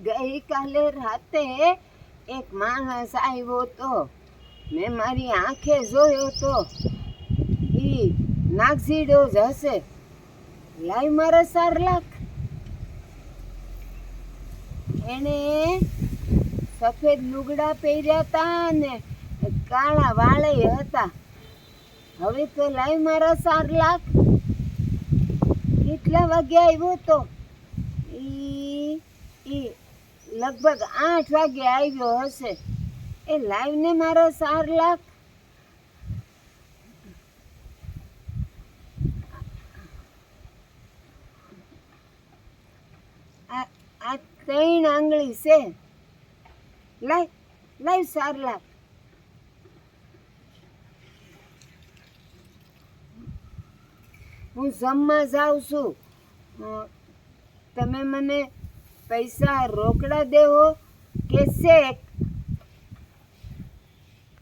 ગઈકાલે રાતે એક માણસ આવ્યો તો, મેં મારી આંખે જોયો તો. ઈ નાગઝીડો જ હશે. લાઈ મારા 4 લાખ. એને સફેદ લુગડા પહેર્યા હતા ને કાળા વાળે હતા. હવે તો લાઈ મારા 4 લાખ. કેટલા વાગે આવ્યો તો? ઈ લગભગ 8 વાગે આવ્યો હશે. એ લાઈવ ને મારા 4 લાખ. આ 3 આંગળી છે. લાઈવ 4 લાખ. હું જમવા જાઉં છું. તમે મને પૈસા રોકડા દેવો કે ચેક?